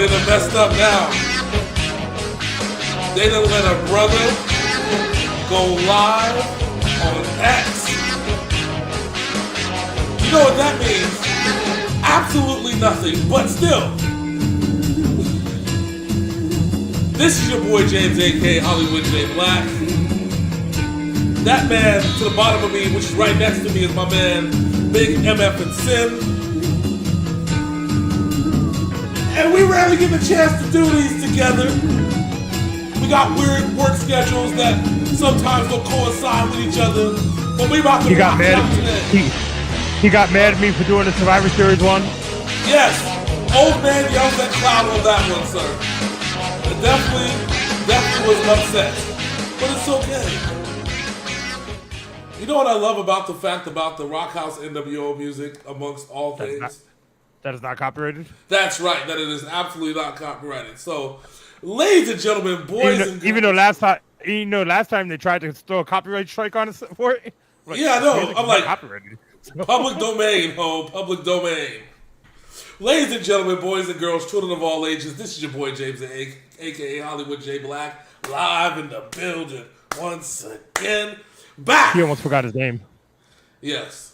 they done messed up now. They done let a brother go live on X. You know what that means? Absolutely nothing, but still. This is your boy James, a.k.a. Hollywood J. Blaq. That man to the bottom of me, which is right next to me, is my man, Big MF and Sin. And we rarely get the chance to do these together. We got weird work schedules that sometimes don't coincide with each other, but we about to rock it out today. He got mad at me for doing the Survivor Series one? Yes. Old man yells at cloud on that one, sir. It definitely was upset. But it's okay. You know what I love about the fact about the Rock House NWO music, amongst all things? That is not copyrighted? That's right. That it is absolutely not copyrighted. So, ladies and gentlemen, boys and girls. Even though last time they tried to throw a copyright strike on us for it? Like, yeah, I know. I'm like, copyrighted. Public domain, public domain. Ladies and gentlemen, boys and girls, children of all ages, this is your boy James, a.k.a. Hollywood J. Blaq, live in the building once again. Back! He almost forgot his name. Yes,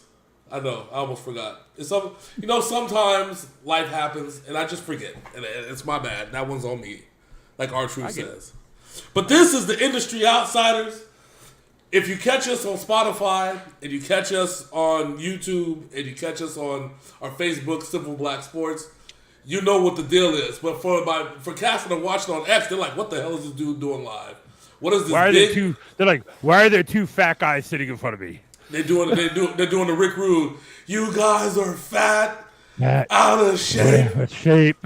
I know. I almost forgot. Sometimes life happens, and I just forget. And it's my bad. That one's on me, like R-Truth says. But this is the Industry Outsiders. If you catch us on Spotify, and you catch us on YouTube, and you catch us on our Facebook, Simple Black Sports, you know what the deal is. But for casting and watching on X, they're like, what the hell is this dude doing live? What is this They're like, why are there two fat guys sitting in front of me? They're doing the Rick Rude. You guys are fat, out of shape.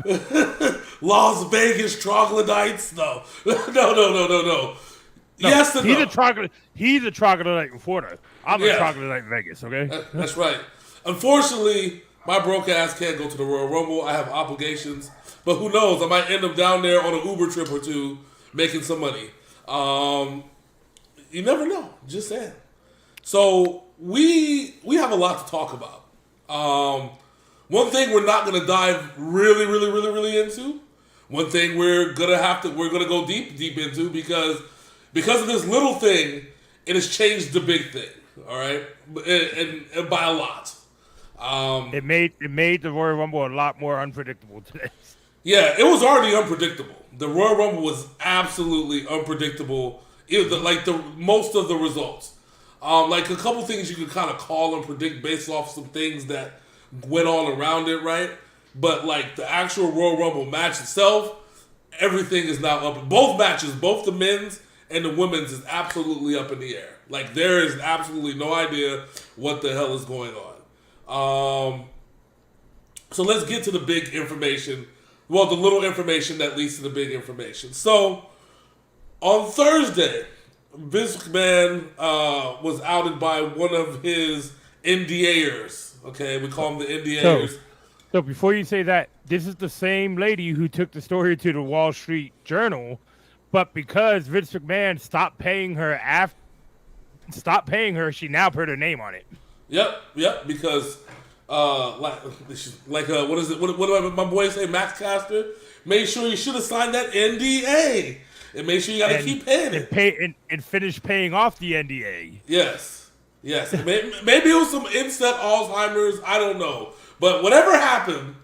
Las Vegas troglodytes? No. No. Yes and no. He's a troglodyte in Florida. I'm a troglodyte in Vegas, okay? That's right. Unfortunately, my broke ass can't go to the Royal Rumble. I have obligations. But who knows? I might end up down there on an Uber trip or two making some money. You never know. Just saying. So we have a lot to talk about. One thing we're not going to dive really into. One thing we're gonna go deep into because of this little thing, it has changed the big thing. All right, and by a lot. It made the Royal Rumble a lot more unpredictable today. Yeah, it was already unpredictable. The Royal Rumble was absolutely unpredictable. Most of the results. Like a couple things you could kind of call and predict based off some things that went on around it, right? But like the actual Royal Rumble match itself, everything is now up. Both matches, both the men's and the women's, is absolutely up in the air. Like there is absolutely no idea what the hell is going on. So let's get to the big information. Well, the little information that leads to the big information. So on Thursday, Vince McMahon was outed by one of his NDAers. Okay, we call them the NDAers. So before you say that, this is the same lady who took the story to the Wall Street Journal, but because Vince McMahon stopped paying her, she now put her name on it. Yep. Because what is it? What do my boy say? Max Caster made sure you should have signed that NDA, and make sure you got to keep paying it and finish paying off the NDA. Yes. Maybe it was some inset Alzheimer's. I don't know. But whatever happened,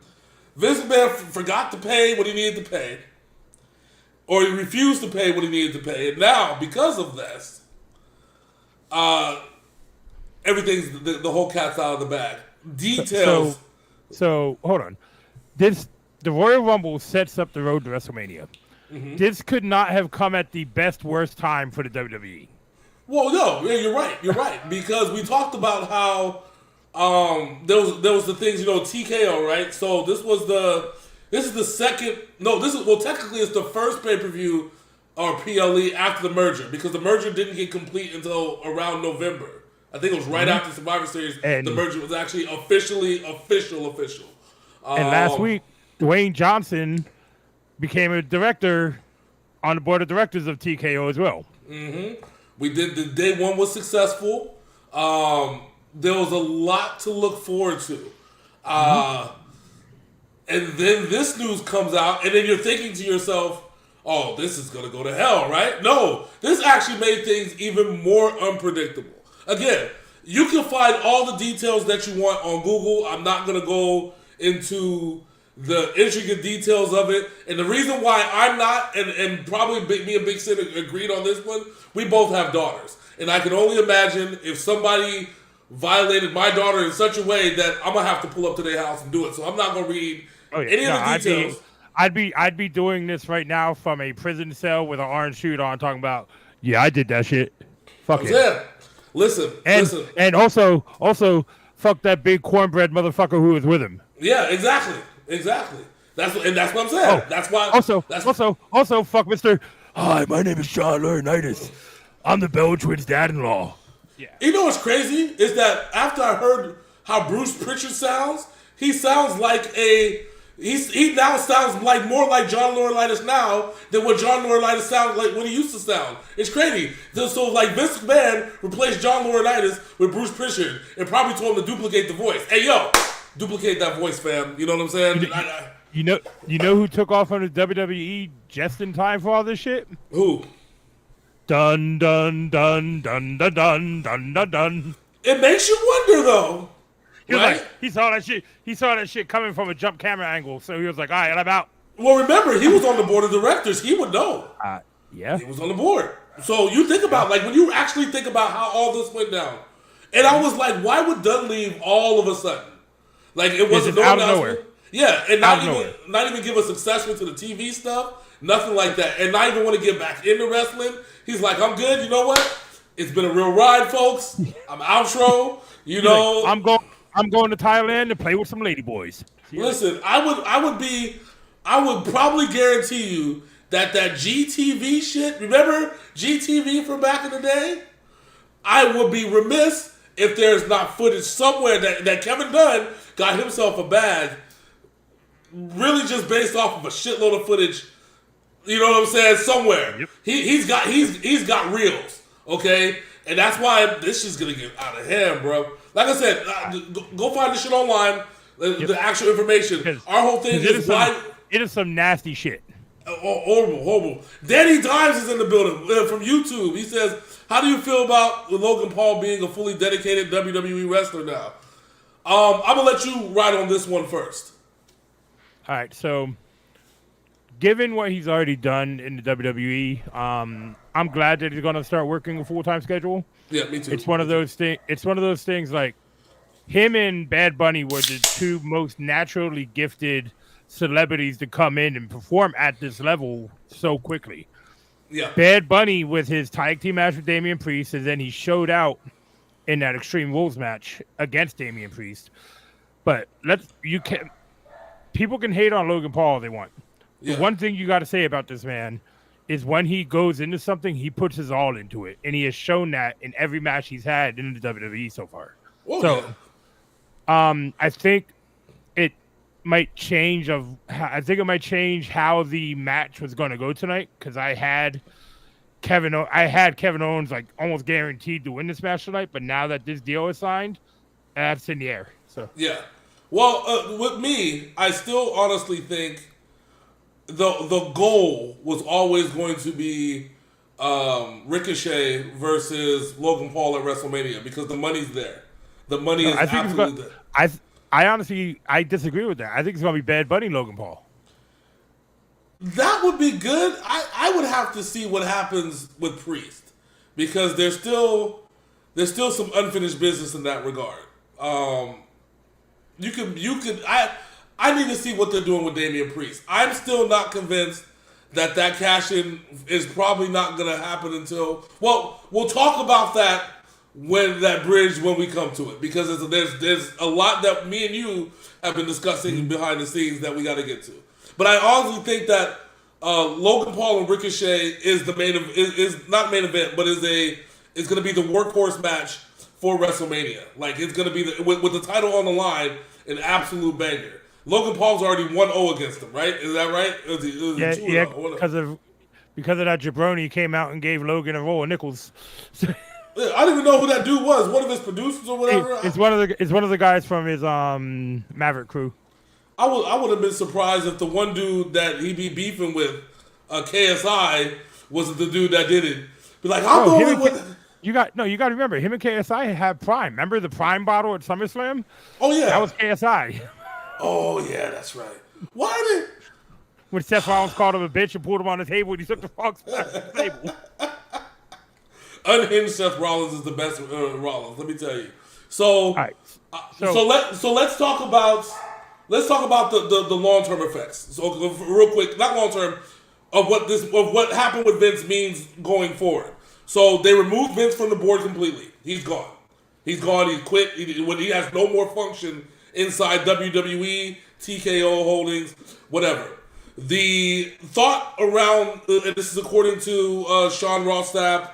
Vince McMahon forgot to pay what he needed to pay. Or he refused to pay what he needed to pay. And now, because of this, everything's, the whole cat's out of the bag. Details. So hold on. The Royal Rumble sets up the road to WrestleMania. Mm-hmm. This could not have come at the worst time for the WWE. Well, no, you're right. Because we talked about how there was the things, TKO, right? So technically it's the first pay-per-view or PLE after the merger, because the merger didn't get complete until around November. I think it was right after Survivor Series, and the merger was actually official. And last week, Dwayne Johnson became a director on the board of directors of TKO as well. Mm-hmm. We did. The day one was successful. There was a lot to look forward to. And then this news comes out, and then you're thinking to yourself, oh, this is going to go to hell, right? No, this actually made things even more unpredictable. Again, you can find all the details that you want on Google. I'm not going to go into the intricate details of it. And the reason why I'm not, and probably me and Big Sid agreed on this one, we both have daughters. And I can only imagine if somebody violated my daughter in such a way that I'm going to have to pull up to their house and do it. So I'm not going to read any of the details. I'd be doing this right now from a prison cell with an orange suit on, talking about, yeah, I did that shit. Fuck it. Yeah. Listen. And also fuck that big cornbread motherfucker who was with him. Yeah, exactly. That's what I'm saying. That's why. Also fuck Mr. Hi, my name is John Laurinaitis. I'm the Bell Twins' dad-in-law. Yeah. You know what's crazy is that after I heard how Bruce Pritchard sounds, he sounds like he now sounds like more like John Laurinaitis now than what John Laurinaitis sounded like when he used to sound. It's crazy. So like Vince McMahon replaced John Laurinaitis with Bruce Pritchard and probably told him to duplicate the voice. Hey yo, duplicate that voice, fam. You know what I'm saying? You know who took off on the WWE just in time for all this shit? Who? Dun dun dun dun dun dun dun dun dun. It makes you wonder though. Right? He saw that shit. He saw that shit coming from a jump camera angle, so he was like, "All right, I'm out." Well, remember, he was on the board of directors. He would know. Yeah, he was on the board. So you think about when you actually think about how all this went down, and I was like, why would Dunn leave all of a sudden? Like it wasn't out of nowhere. Yeah, and not even give us accessory to the TV stuff, nothing like that, and not even want to get back into wrestling. He's like, I'm good. You know what? It's been a real ride, folks. I'm outro. You know, I'm going to Thailand to play with some ladyboys. Listen, I would probably guarantee you that GTV shit, remember GTV from back in the day? I would be remiss if there's not footage somewhere that Kevin Dunn got himself a bag, really just based off of a shitload of footage. You know what I'm saying? Somewhere. Yep. He's got reels, okay? And that's why this shit's gonna get out of hand, bro. Like I said, go find this shit online. The actual information. Our whole thing is why it is some nasty shit. Horrible. Danny Dimes is in the building from YouTube. He says, "How do you feel about Logan Paul being a fully dedicated WWE wrestler now?" I'm gonna let you ride on this one first. All right. So, given what he's already done in the WWE, I'm glad that he's gonna start working a full-time schedule. Yeah, me too. It's one of those things. It's one of those things like him and Bad Bunny were the two most naturally gifted celebrities to come in and perform at this level so quickly. Yeah. Bad Bunny with his tag team match with Damian Priest, and then he showed out in that Extreme Rules match against Damian Priest. But people can hate on Logan Paul if they want. Yeah. The one thing you got to say about this man is when he goes into something, he puts his all into it, and he has shown that in every match he's had in the WWE so far. I think it might change. I think it might change how the match was going to go tonight, because I had Kevin Owens like almost guaranteed to win this match tonight, but now that this deal is signed, that's in the air. So yeah. Well, with me, I still honestly think the goal was always going to be Ricochet versus Logan Paul at WrestleMania, because the money's there. The money is absolutely there. I honestly disagree with that. I think it's going to be Bad Bunny Logan Paul. That would be good. I would have to see what happens with Priest, because there's still some unfinished business in that regard. I need to see what they're doing with Damian Priest. I'm still not convinced that cash-in is probably not going to happen until... Well, we'll talk about that when we come to it, because there's a lot that me and you have been discussing behind the scenes that we got to get to. But I honestly think that Logan Paul and Ricochet is the is not main event, but is going to be the workhorse match for WrestleMania. Like, it's going to be with the title on the line, an absolute banger. Logan Paul's already 1-0 against him, right? Is that right? Yeah, because of that jabroni came out and gave Logan a roll of nickels. I didn't even know who that dude was. One of his producers or whatever. It's one of the guys from his Maverick crew. I would have been surprised if the one dude that he be beefing with, KSI, wasn't the dude that did it. Be like, I'm the only one. You got to remember, him and KSI had Prime. Remember the Prime bottle at SummerSlam? Oh yeah, that was KSI. Oh yeah, that's right. Why did? When Seth Rollins called him a bitch and pulled him on the table, and he took the fox back to the table. Unhinged Seth Rollins is the best Rollins. Let me tell you. So, right. so let's talk about the long term effects. So real quick, not long term, of what happened with Vince means going forward. So they removed Vince from the board completely. He's gone. He's gone. He quit. He has no more function inside WWE, TKO Holdings, whatever. The thought around, and this is according to Sean Ross Sapp,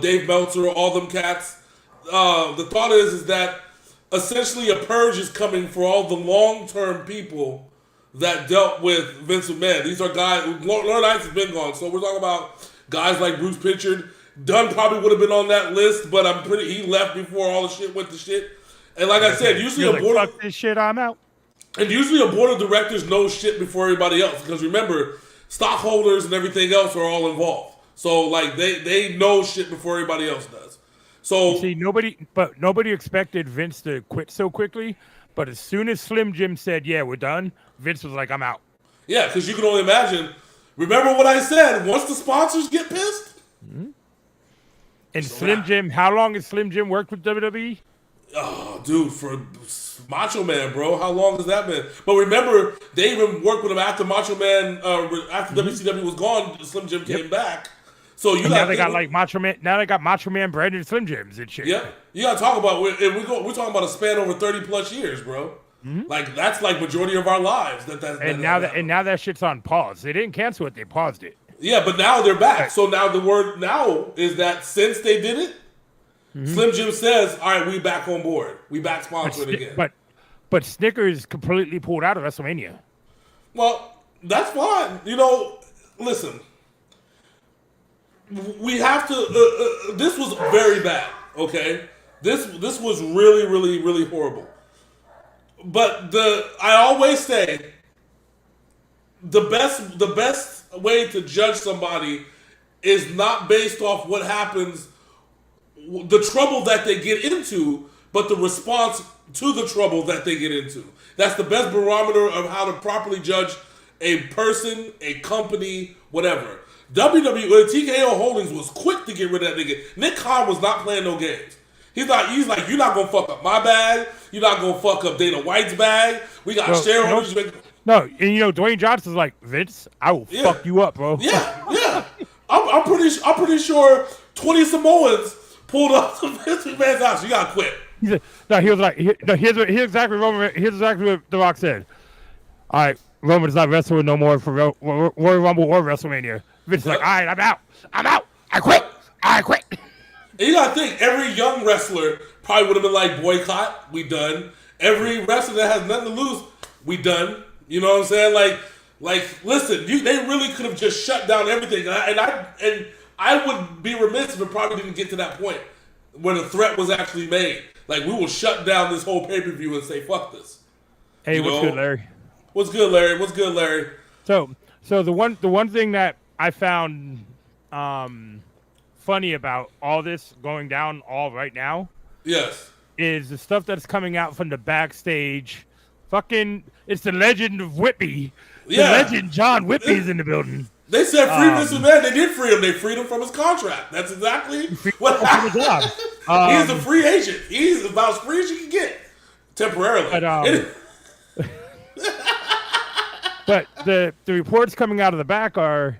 Dave Meltzer, all them cats. The thought is that essentially a purge is coming for all the long-term people that dealt with Vince McMahon. These are guys. Lauren Ice has been gone, so we're talking about guys like Bruce Pritchard. Dunn probably would have been on that list, but he left before all the shit went to shit. And like I said, usually fuck this shit, I'm out. And usually a board of directors knows shit before everybody else, because remember, stockholders and everything else are all involved. So like they know shit before everybody else does. So you see, nobody expected Vince to quit so quickly. But as soon as Slim Jim said, "Yeah, we're done," Vince was like, "I'm out." Yeah, because you can only imagine. Remember what I said? Once the sponsors get pissed. Mm-hmm. And so Slim Jim, how long has Slim Jim worked with WWE? Oh, dude, for Macho Man, bro. How long has that been? But remember, they even worked with him after Macho Man, after WCW was gone. Slim Jim came back. So now they got like Macho Man. Now they got Macho Man branded Slim Jims and shit. Yeah, you gotta talk about. We're talking about a span over 30+ years, bro. Mm-hmm. Like that's like majority of our lives. Now that shit's on pause. They didn't cancel it. They paused it. Yeah, but now they're back. Right. So now the word now is that since they did it, Slim Jim says, "All right, we back on board. We back sponsoring again." But Snickers completely pulled out of WrestleMania. Well, that's fine. Listen. We have to. This was very bad. Okay, this was really, really, really horrible. But I always say the best way to judge somebody is not based off what happens, the trouble that they get into, but the response to the trouble that they get into. That's the best barometer of how to properly judge a person, a company, whatever. WWE TKO Holdings was quick to get rid of that nigga. Nick Khan was not playing no games. He's like, you're not gonna fuck up my bag. You're not gonna fuck up Dana White's bag. We got shareholders. No, and Dwayne Johnson's like, Vince, I will fuck you up, bro. Yeah. I'm pretty sure 20 Samoans pulled up to Vince McMahon's house. You gotta quit. Here's exactly what The Rock said. All right, Roman's not wrestling no more for Royal Rumble or WrestleMania. Vince is like, all right, I'm out. I quit. And you gotta think, every young wrestler probably would have been like, boycott, we done. Every wrestler that has nothing to lose, we done. You know what I'm saying? Like, listen, they really could have just shut down everything. And I would be remiss if it probably didn't get to that point where the threat was actually made. Like, we will shut down this whole pay-per-view and say, fuck this. Hey, what's good, Larry? What's good, Larry? So the one thing that I found funny about all this going down all right now, yes, is the stuff that's coming out from the backstage. It's the legend of Whitby. The legend John Whitby is in the building. They said free Vince McMahon. They did free him. They freed him from his contract. That's exactly what happened. He's a free agent. He's about as free as you can get temporarily. But the reports coming out of the back are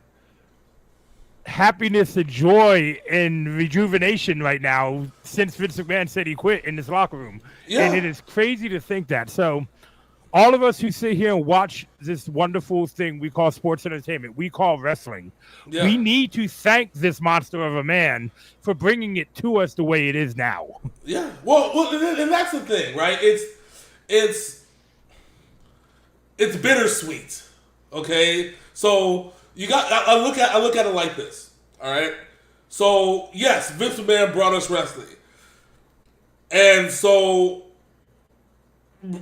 happiness and joy and rejuvenation right now since Vince McMahon said he quit in this locker room. Yeah. And it is crazy to think that. So all of us who sit here and watch this wonderful thing we call sports entertainment, we call wrestling, we need to thank this monster of a man for bringing it to us the way it is now. Yeah. Well, and that's the thing, right? It's bittersweet. Okay? So I look at it like this. All right? So, yes, Vince McMahon brought us wrestling. And so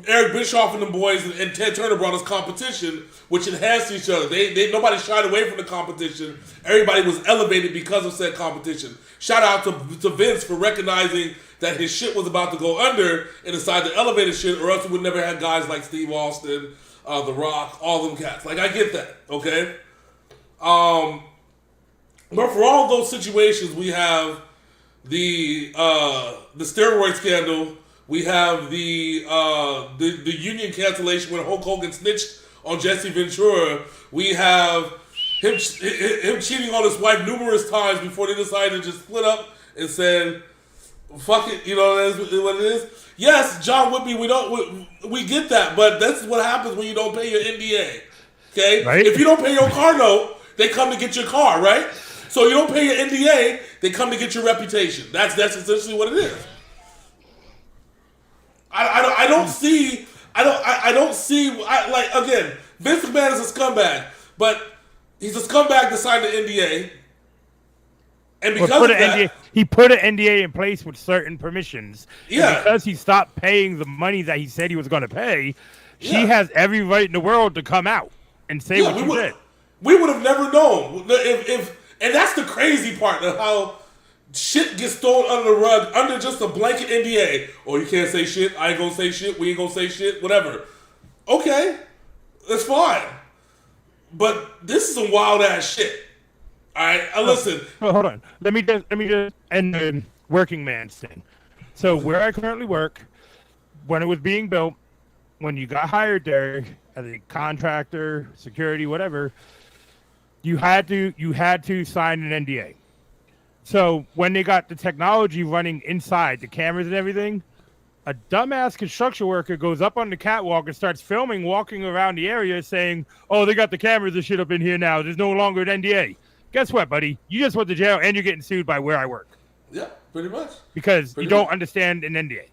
Eric Bischoff and the boys and Ted Turner brought us competition, which enhanced each other. They nobody shied away from the competition. Everybody was elevated because of said competition. Shout out to Vince for recognizing that his shit was about to go under and decided to elevate his shit, or else we would never have guys like Steve Austin, The Rock, all them cats. Like, I get that, okay? But for all those situations, we have the steroid scandal. We have the union cancellation when Hulk Hogan snitched on Jesse Ventura. We have him cheating on his wife numerous times before they decided to just split up and said, "Fuck it," you know, that's what it is. Yes, John Whitby, we get that, but that's what happens when you don't pay your NDA. Okay, right? If you don't pay your car note, they come to get your car, right? So you don't pay your NDA, they come to get your reputation. That's essentially what it is. I don't see. Again, Vince McMahon is a scumbag, but he's a scumbag that signed the NDA, and because of that, he put an NDA in place with certain permissions. Yeah, and because he stopped paying the money that he said he was going to pay, she has every right in the world to come out and say what she did. We would have never known if, and that's the crazy part of how shit gets thrown under the rug under just a blanket NDA. Oh, you can't say shit. I ain't gonna say shit. We ain't gonna say shit. Whatever. Okay, that's fine. But this is some wild ass shit. All right, listen. Oh, hold on. Let me just end the working man's thing. So where I currently work, when it was being built, when you got hired there as a contractor, security, whatever, you had to sign an NDA. So when they got the technology running inside, the cameras and everything, a dumbass construction worker goes up on the catwalk and starts filming, walking around the area saying, "Oh, they got the cameras and shit up in here now. There's no longer an NDA." Guess what, buddy? You just went to jail and you're getting sued by where I work. Yeah, pretty much. Because you don't understand an NDA.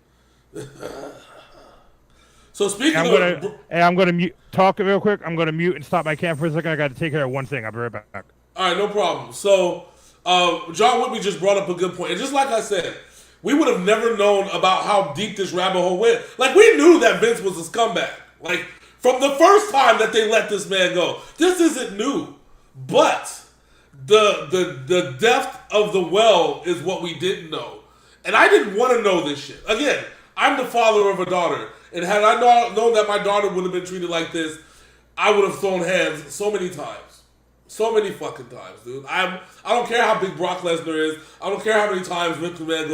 So speaking I'm going to talk real quick. I'm going to mute and stop my cam for a second. I got to take care of one thing. I'll be right back. All right, no problem. So John Whitby just brought up a good point. And just like I said, we would have never known about how deep this rabbit hole went. Like, we knew that Vince was a scumbag. Like, from the first time that they let this man go. This isn't new. But the depth of the well is what we didn't know. And I didn't want to know this shit. Again, I'm the father of a daughter. And had I known that my daughter would have been treated like this, I would have thrown hands so many times. So many fucking times, dude. I don't care how big Brock Lesnar is. I don't care how many times Vince McMahon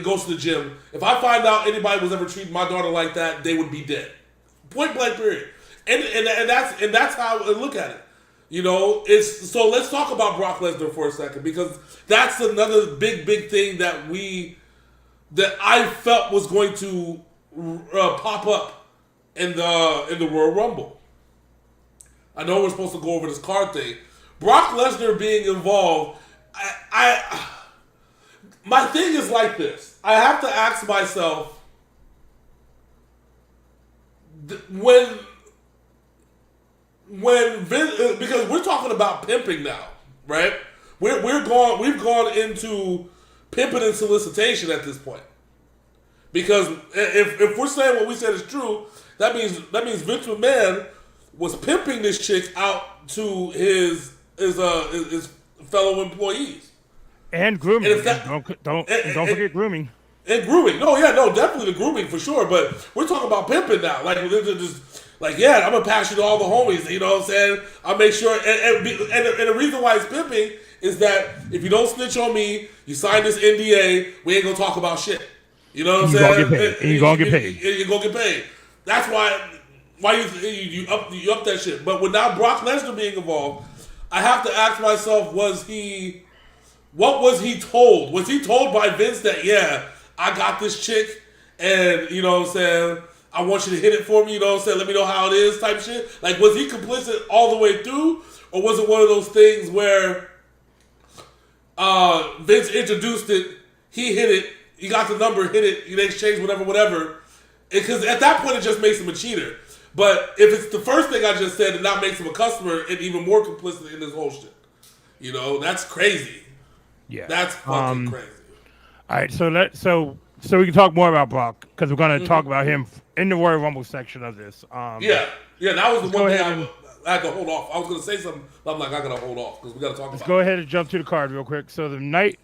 goes to the gym. If I find out anybody was ever treating my daughter like that, they would be dead. Point blank, period. And that's how I look at it. You know, so let's talk about Brock Lesnar for a second, because that's another big thing that I felt was going to pop up in the Royal Rumble. I know we're supposed to go over this card thing. Brock Lesnar being involved, my thing is like this. I have to ask myself, when Vince, because we're talking about pimping now, right? We've gone into pimping and solicitation at this point. Because if we're saying what we said is true, that means Vince McMahon was pimping this chick out to his fellow employees and grooming. And don't forget grooming. And grooming. No, definitely the grooming for sure. But we're talking about pimping now. Like, I'm gonna pass you to all the homies. You know what I'm saying? I'll make sure. And the reason why it's pimping is that if you don't snitch on me, you sign this NDA. We ain't gonna talk about shit. You know what I'm saying? You're gonna get paid. You're gonna get paid. That's why you up that shit. But without Brock Lesnar being involved, I have to ask myself: what was he told? Was he told by Vince that, yeah, I got this chick, and you know what I'm saying, I want you to hit it for me, you know what I'm saying, let me know how it is, type shit? Like, was he complicit all the way through, or was it one of those things where Vince introduced it, he hit it, he got the number, hit it, they exchanged whatever, because at that point it just makes him a cheater. But if it's the first thing I just said, and that makes him a customer and even more complicit in this whole shit, you know, that's crazy. Yeah, that's fucking crazy. All right, so So we can talk more about Blaq because we're going to talk about him in the Royal Rumble section of this. Yeah, that was the one thing I had to hold off. I was going to say something, but I'm like, I got to hold off because we got to talk about it. Let's go ahead and jump to the card real quick. So the night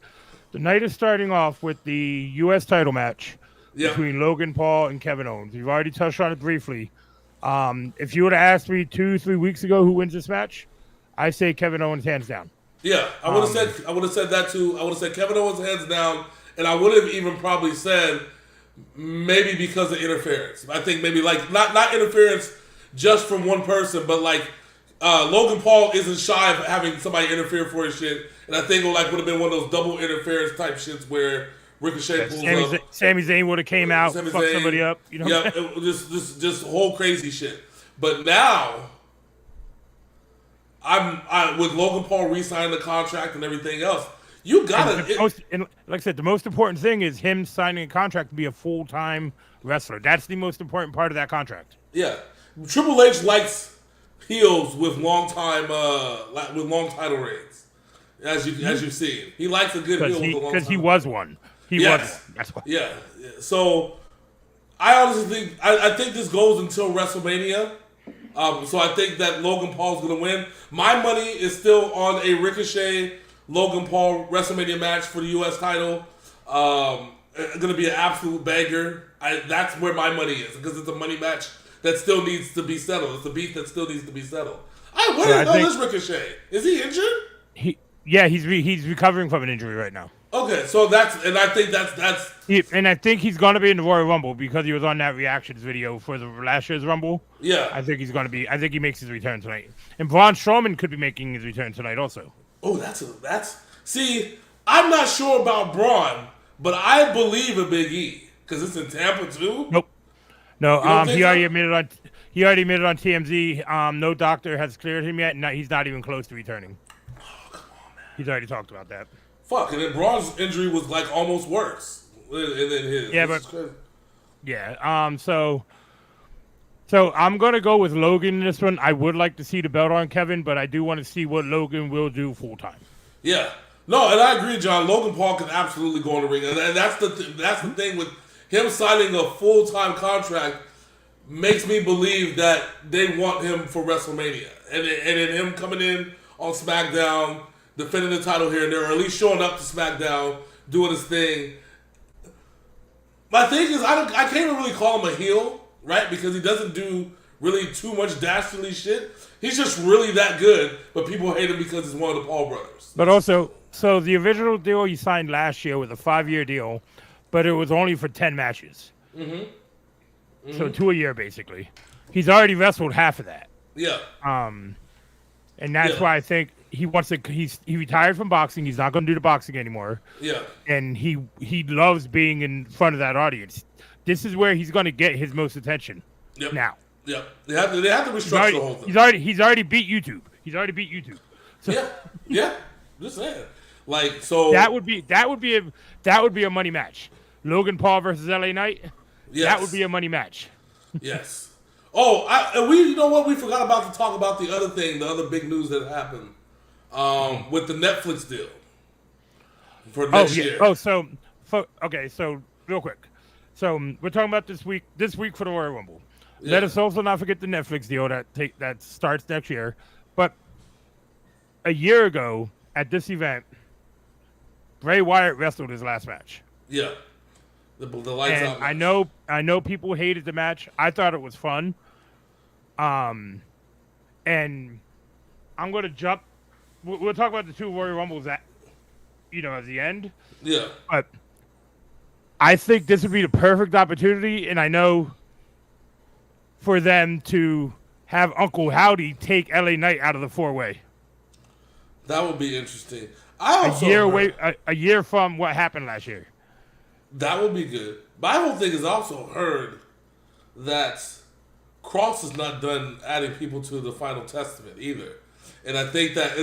is starting off with the U.S. title match between Logan Paul and Kevin Owens. We've already touched on it briefly. If you would have asked me 2-3 weeks ago who wins this match, I say Kevin Owens hands down. Yeah, I would have said that too. I would have said Kevin Owens hands down, and I would have even probably said maybe because of interference. I think maybe like not interference just from one person, but like Logan Paul isn't shy of having somebody interfere for his shit, and I think it would have been one of those double interference type shits where Ricochet pulls up. Sami Zayn would have came out, fucked somebody up. You know? Yeah, just whole crazy shit. But now, I with Logan Paul re-signing the contract and everything else, you gotta. Like I said, the most important thing is him signing a contract to be a full-time wrestler. That's the most important part of that contract. Yeah, Triple H likes heels with long title reigns, as you've seen. He likes a good heel with a long time. Because he was one. He was one. That's why. Yeah. So I honestly think I think this goes until WrestleMania. So I think that Logan Paul's going to win. My money is still on a Ricochet Logan Paul WrestleMania match for the U.S. title. Going to be an absolute banger. That's where my money is because it's a money match that still needs to be settled. It's a beef that still needs to be settled. Where is Ricochet? Is he injured? He's recovering from an injury right now. Okay, so I think that's. And I think he's going to be in the Royal Rumble because he was on that reactions video for the last year's Rumble. Yeah, I think he's going to be. I think he makes his return tonight, and Braun Strowman could be making his return tonight also. Oh, that's. See, I'm not sure about Braun, but I believe in Big E because it's in Tampa too. Nope. No. He already admitted on. He already admitted on TMZ. No doctor has cleared him yet. No, he's not even close to returning. Oh, come on, man. He's already talked about that. Fuck, and then Braun's injury was like almost worse than his. Yeah, but so I'm gonna go with Logan in this one. I would like to see the belt on Kevin, but I do want to see what Logan will do full time. Yeah, no, and I agree, John. Logan Paul can absolutely go in the ring, and that's the thing with him signing a full time contract makes me believe that they want him for WrestleMania, and then him coming in on SmackDown, defending the title here and there, or at least showing up to SmackDown, doing his thing. My thing is, I can't even really call him a heel, right? Because he doesn't do really too much dastardly shit. He's just really that good, but people hate him because he's one of the Paul brothers. But also, so the original deal he signed last year was a 5-year deal, but it was only for 10 matches. Mm-hmm. So 2 a year, basically. He's already wrestled half of that. Yeah. And that's why I think he wants to. He retired from boxing. He's not going to do the boxing anymore. Yeah. And he loves being in front of that audience. This is where he's going to get his most attention. Yep. Now. Yep. They have to restructure the whole thing. He's already beat YouTube. So, yeah. Just saying. Like so. That would be a money match. Logan Paul versus LA Knight. Yes. That would be a money match. Yes. Oh, you know what? We forgot about to talk about the other thing, the other big news that happened with the Netflix deal for next year. Oh, so real quick. So we're talking about this week for the Royal Rumble. Yeah. Let us also not forget the Netflix deal that starts next year. But a year ago at this event, Bray Wyatt wrestled his last match. Yeah. The lights out match. I know people hated the match. I thought it was fun. And I'm going to jump. We'll talk about the two Royal Rumbles at the end. Yeah. But I think this would be the perfect opportunity, and I know for them to have Uncle Howdy take LA Knight out of the 4-way. That would be interesting. A year from what happened last year. That would be good. But I don't think it's also heard that Cross is not done adding people to the Final Testament either. And I think that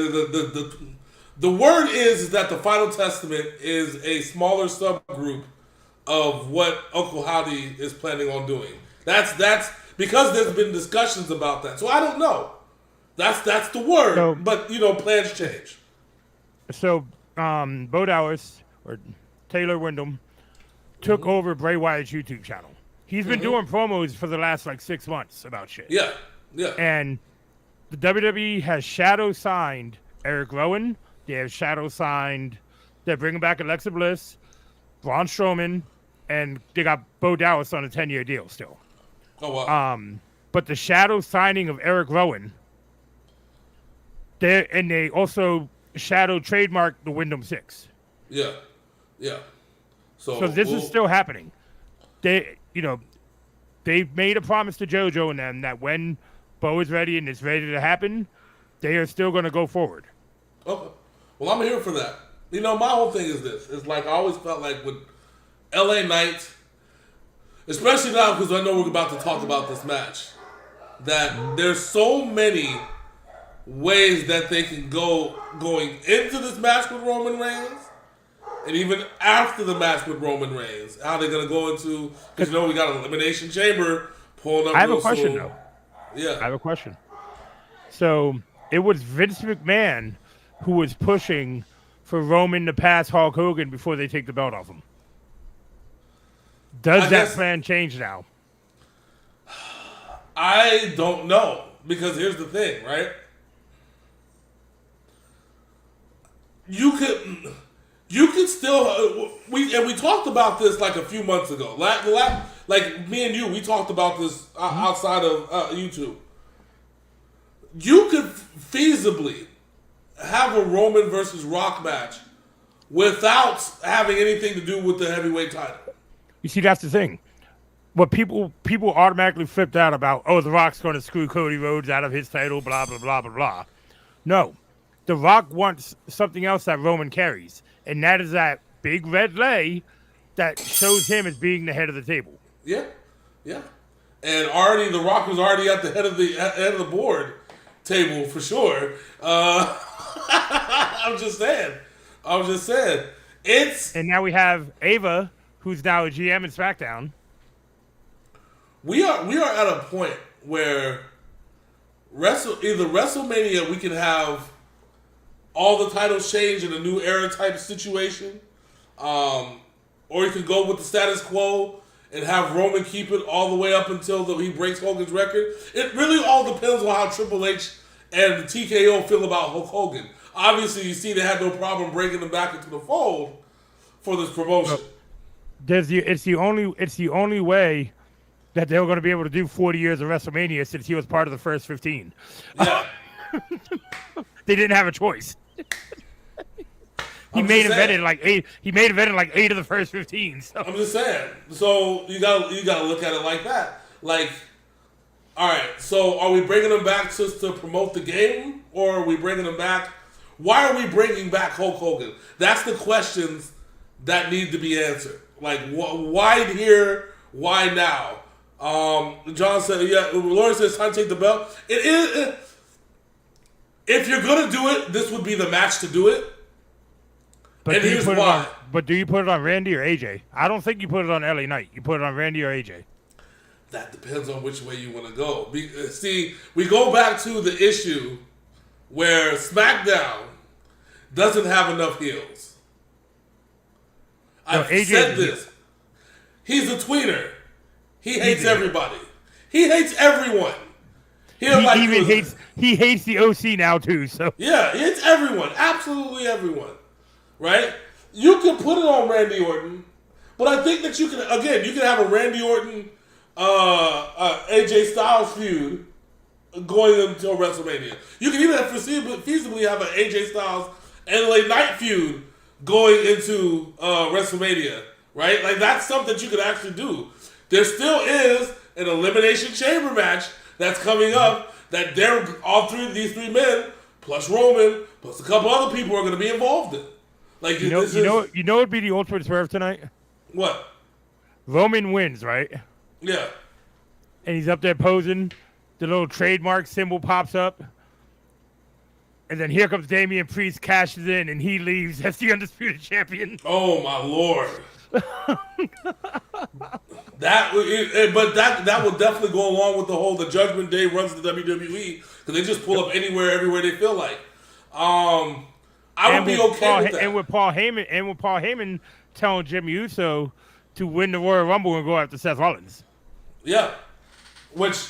the word is that the Final Testament is a smaller subgroup of what Uncle Howdy is planning on doing. That's because there's been discussions about that. So I don't know. That's the word. But plans change. So Bo Dallas or Taylor Wyndham took over Bray Wyatt's YouTube channel. He's been doing promos for the last 6 months about shit. Yeah. And the WWE has shadow signed Eric Rowan. They have shadow signed. They're bringing back Alexa Bliss, Braun Strowman, and they got Bo Dallas on a 10-year deal still. Oh wow. But the shadow signing of Eric Rowan, they also shadow trademarked the Wyndham Six. Yeah. So this is still happening. They made a promise to JoJo and them that when Bo is ready and it's ready to happen, they are still going to go forward. Okay. Well, I'm here for that. My whole thing is this. It's I always felt like with LA Knight, especially now because I know we're about to talk about this match, that there's so many ways that they can go going into this match with Roman Reigns and even after the match with Roman Reigns. How they're going to go into, because we got an Elimination Chamber pulling up. I have a question, though. Yeah. I have a question. So it was Vince McMahon who was pushing for Roman to pass Hulk Hogan before they take the belt off him. Does that plan change now? I don't know, because here's the thing, right? You could still we talked about this a few months ago. Like me and you, we talked about this outside of YouTube. You could feasibly have a Roman versus Rock match without having anything to do with the heavyweight title. You see, that's the thing. What people automatically flipped out about, The Rock's going to screw Cody Rhodes out of his title, blah, blah, blah, blah, blah. No. The Rock wants something else that Roman carries, and that is that big red lei that shows him as being the head of the table. Yeah. And already The Rock was already at the head of the board table for sure. I'm just saying. And now we have Ava, who's now a GM in SmackDown. We are at a point where either WrestleMania we can have all the titles change in a new era type situation, or you can go with the status quo and have Roman keep it all the way up until he breaks Hogan's record. It really all depends on how Triple H and the TKO feel about Hulk Hogan. Obviously, you see they had no problem bringing him back into the fold for this promotion. It's the only way that they were going to be able to do 40 years of WrestleMania since he was part of the first 15. Yeah. They didn't have a choice. He made evented like 8 of the first 15. So. I'm just saying. So you gotta look at it like that. All right. So are we bringing him back just to promote the game, or are we bringing him back? Why are we bringing back Hulk Hogan? That's the questions that need to be answered. Why here? Why now? John said, Lauren says, time to take the belt. It is. If you're going to do it, this would be the match to do it. But and here's why. Do you put it on Randy or AJ? I don't think you put it on LA Knight. You put it on Randy or AJ. That depends on which way you want to go. See, we go back to the issue where SmackDown doesn't have enough heels. I've said this. He's a tweener. He hates everybody. He hates everyone. He hates the OC now too. So yeah, he hates everyone. Absolutely everyone. Right? You can put it on Randy Orton, but I think that you can have a Randy Orton AJ Styles feud going until WrestleMania. You can even feasibly have an AJ Styles and LA Knight feud going into WrestleMania. Right? That's something that you could actually do. There still is an Elimination Chamber match that's coming up that these three men plus Roman plus a couple other people are going to be involved in. You know what'd be the ultimate swerve tonight? What? Roman wins, right? Yeah. And he's up there posing. The little trademark symbol pops up. And then here comes Damian Priest, cashes in, and he leaves as the undisputed champion. Oh my Lord. That would definitely go along with the Judgment Day runs the WWE, because they just pull up everywhere they feel like. I would be okay with that. And with Paul Heyman telling Jimmy Uso to win the Royal Rumble and go after Seth Rollins. Yeah. Which,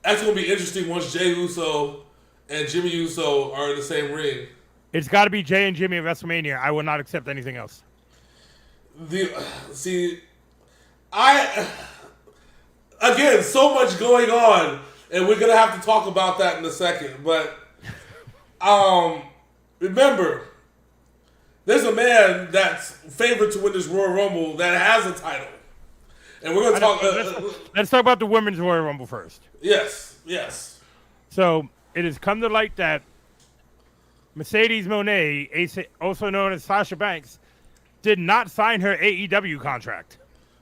that's going to be interesting once Jey Uso and Jimmy Uso are in the same ring. It's got to be Jey and Jimmy at WrestleMania. I will not accept anything else. Again, so much going on, and we're going to have to talk about that in a second. But remember, there's a man that's favored to win this Royal Rumble that has a title. And we're going to talk... let's talk about the Women's Royal Rumble first. Yes. So, it has come to light that Mercedes Moné, also known as Sasha Banks, did not sign her AEW contract.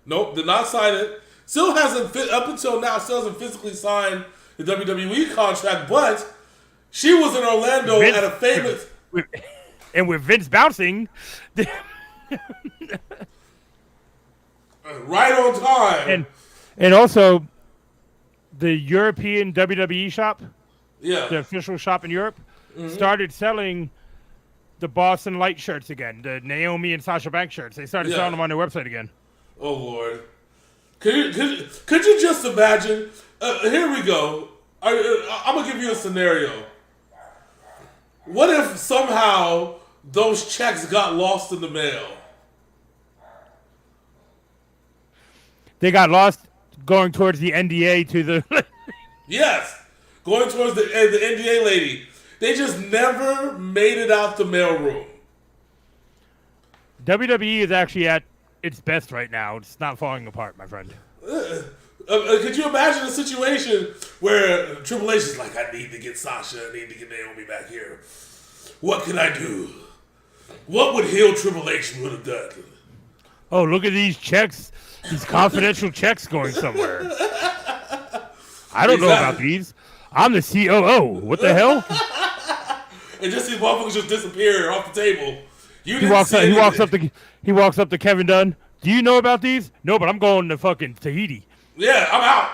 Nope, did not sign it. Still hasn't, up until now, still hasn't physically signed the WWE contract, but she was in Orlando at a famous... And with Vince bouncing... right on time. And also, the European WWE shop, the official shop in Europe, started selling the Boston Light shirts again, the Naomi and Sasha Banks shirts. They started selling them on their website again. Oh, Lord. Could you just imagine? Here we go. I'm going to give you a scenario. What if somehow those checks got lost in the mail? They got lost going towards the NDA to the... Yes. Going towards the NDA lady. They just never made it out the mailroom. WWE is actually at its best right now. It's not falling apart, my friend. Could you imagine a situation where Triple H is like, I need to get Sasha, I need to get Naomi back here. What can I do? What would heel Triple H would have done? Oh, look at these checks. These confidential checks going somewhere. I don't know about these. I'm the COO. What the hell? And just these motherfuckers just disappear off the table. He walks up to Kevin Dunn. Do you know about these? No, but I'm going to fucking Tahiti. Yeah, I'm out.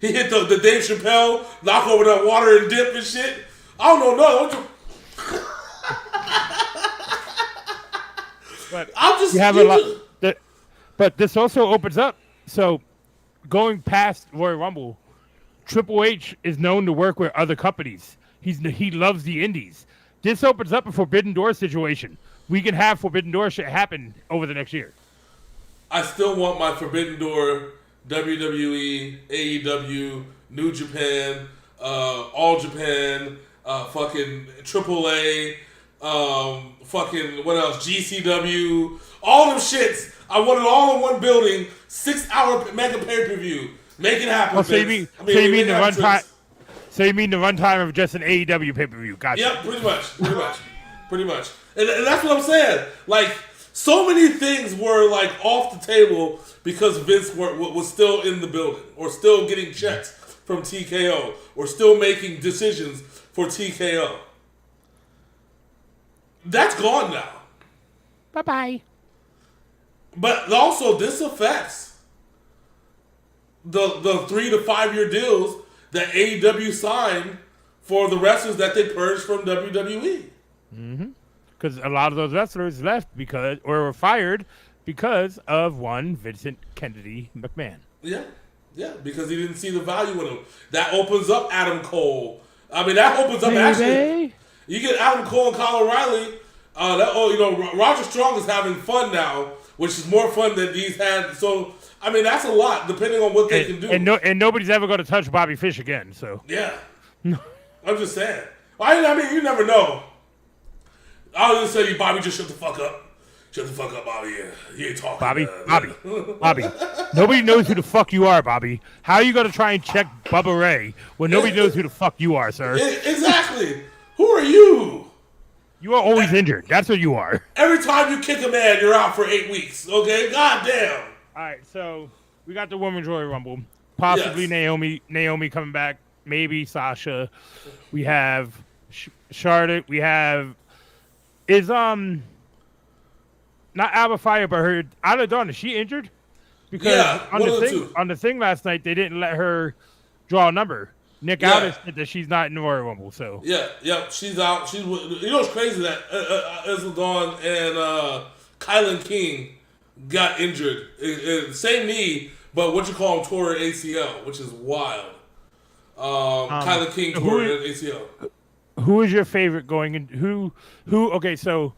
He hit the Dave Chappelle, knock over that water and dip and shit. I don't know. But I'm just... You have a lot, but this also opens up. So, going past Royal Rumble, Triple H is known to work with other companies. He loves the indies. This opens up a Forbidden Door situation. We can have Forbidden Door shit happen over the next year. I still want my Forbidden Door, WWE, AEW, New Japan, All Japan, fucking AAA, fucking, what else, GCW, all them shits. I want it all in one building, 6-hour mega pay-per-view. Make it happen, so you mean the runtime of just an AEW pay-per-view? Gotcha. Yep, pretty much. And that's what I'm saying. Like, so many things were like off the table because Vince was still in the building, or still getting checks from TKO, or still making decisions for TKO. That's gone now. Bye-bye. But also, this affects the 3 to 5 year deals that AEW signed for the wrestlers that they purged from WWE. Mm-hmm. Because a lot of those wrestlers left or were fired because of one Vincent Kennedy McMahon. Yeah, because he didn't see the value in him. That opens up Adam Cole. I mean, that opens up actually. You get Adam Cole and Kyle O'Reilly. Roger Strong is having fun now, which is more fun than he's had. So, I mean, that's a lot, depending on what they can do. And nobody's ever going to touch Bobby Fish again. So yeah, I'm just saying. I mean, you never know. I was just saying, Bobby, just shut the fuck up. Shut the fuck up, Bobby. You ain't talking. Bobby. Nobody knows who the fuck you are, Bobby. How are you going to try and check Bubba Ray when nobody knows who the fuck you are, sir? Exactly. Who are you? You are always injured. That's what you are. Every time you kick a man, you're out for 8 weeks. Okay? God damn. All right, so we got the Women's Royal Rumble. Possibly Naomi coming back. Maybe Sasha. We have Charlotte. We have... Is, not Alba Fire, but her Isla Dawn, is she injured? Because on the thing last night, they didn't let her draw a number. Nick Yeah. Aldis said that she's not in the Royal Rumble. So Yeah, she's out. It's crazy that Isla Dawn and Kylan King got injured. Same knee, but what you call him tore an ACL, which is wild. Kylan King tore an ACL. Who is your favorite going in? Who? Okay, so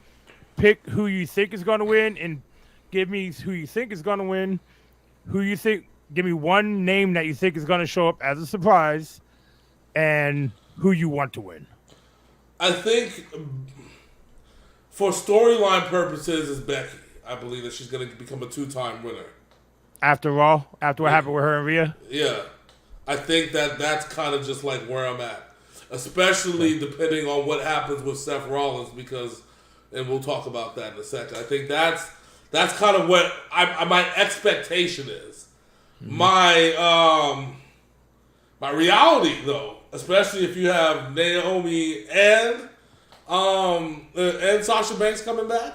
pick who you think is going to win, and give me who you think is going to win. Who you think? Give me one name that you think is going to show up as a surprise, and who you want to win. I think, for storyline purposes, is Becky. I believe that she's going to become a 2-time winner. After Raw, after what happened with her and Rhea? Yeah. I think that's kind of just like where I'm at. Especially depending on what happens with Seth Rollins, because, and we'll talk about that in a second. I think that's kind of what my expectation is. Mm-hmm. My reality, though, especially if you have Naomi and Sasha Banks coming back,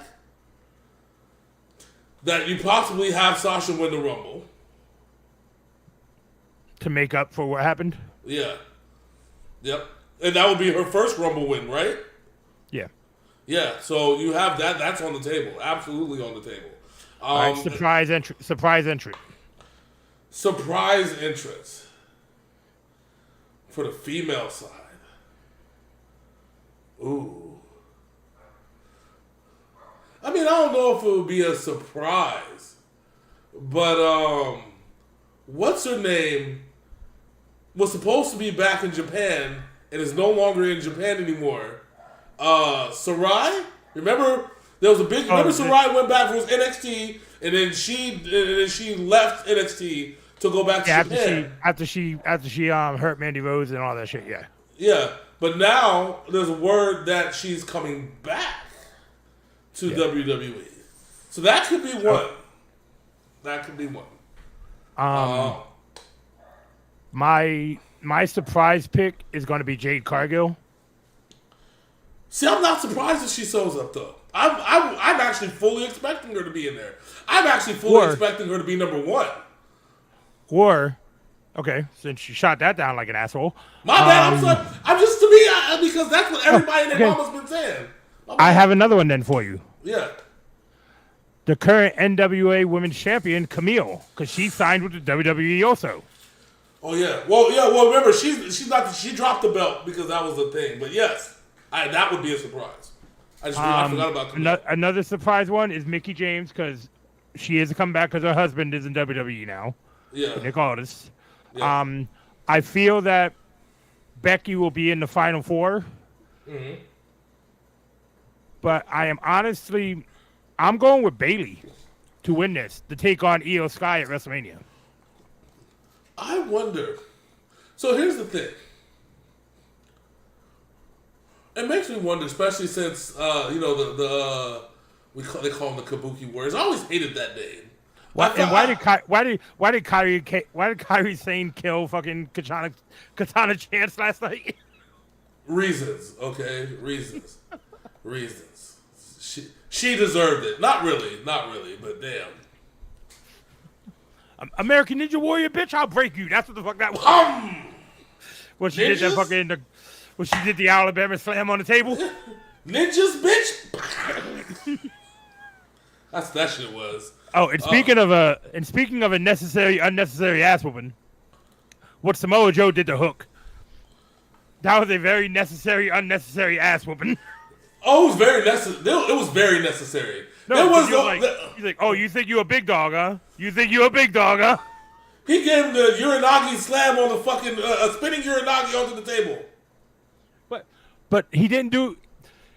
that you possibly have Sasha win the Rumble. To make up for what happened? Yeah. Yep. And that would be her first Rumble win, right? Yeah. Yeah, so you have that. That's on the table. Absolutely on the table. All right, surprise entrant. Surprise entrance. For the female side. Ooh. I mean, I don't know if it would be a surprise. But, what's her name was supposed to be back in Japan and is no longer in Japan anymore. Sarai? Remember? There was a big... Remember Sarai went back for his NXT and then she left NXT to go back to Japan. After she hurt Mandy Rose and all that shit, yeah. Yeah, but now there's a word that she's coming back to WWE. So that could be one. That could be one. My surprise pick is going to be Jade Cargill. See, I'm not surprised that she shows up though. I'm actually fully expecting her to be in there. I'm actually fully expecting her to be number 1. Or, okay, since you shot that down like an asshole. My bad. I'm just to me because that's what everybody in their mama's been saying. I have another one then for you. Yeah. The current NWA Women's Champion, Camille, because she signed with the WWE also. Oh yeah. Well, remember she dropped the belt because that was the thing. But yes, that would be a surprise. I forgot about Camille. Another surprise one is Mickie James because she is coming back because her husband is in WWE now. Yeah. Nick Aldis. Yeah. I feel that Becky will be in the Final 4. Mm-hmm. But I'm going with Bayley to win this, to take on Io Sky at WrestleMania. I wonder. So here's the thing. It makes me wonder, especially since they call them the Kabuki Warriors. I always hated that name. Why did Kairi Sane kill fucking Katana Chance last night? Reasons, okay, reasons. She deserved it. Not really, but damn. American Ninja Warrior, bitch, I'll break you. That's what the fuck that was. When she did that fucking when she did the Alabama slam on the table. Ninjas, bitch. That shit was. Oh, and speaking of a necessary unnecessary ass whooping, what Samoa Joe did to Hook. That was a very necessary unnecessary ass whooping. Oh, it was very necessary. It was very necessary. No, he's like, oh, you think you a big dog, huh? You think you a big dog, huh? He gave him the Uranagi slam on the fucking spinning Uranagi onto the table. But he didn't do.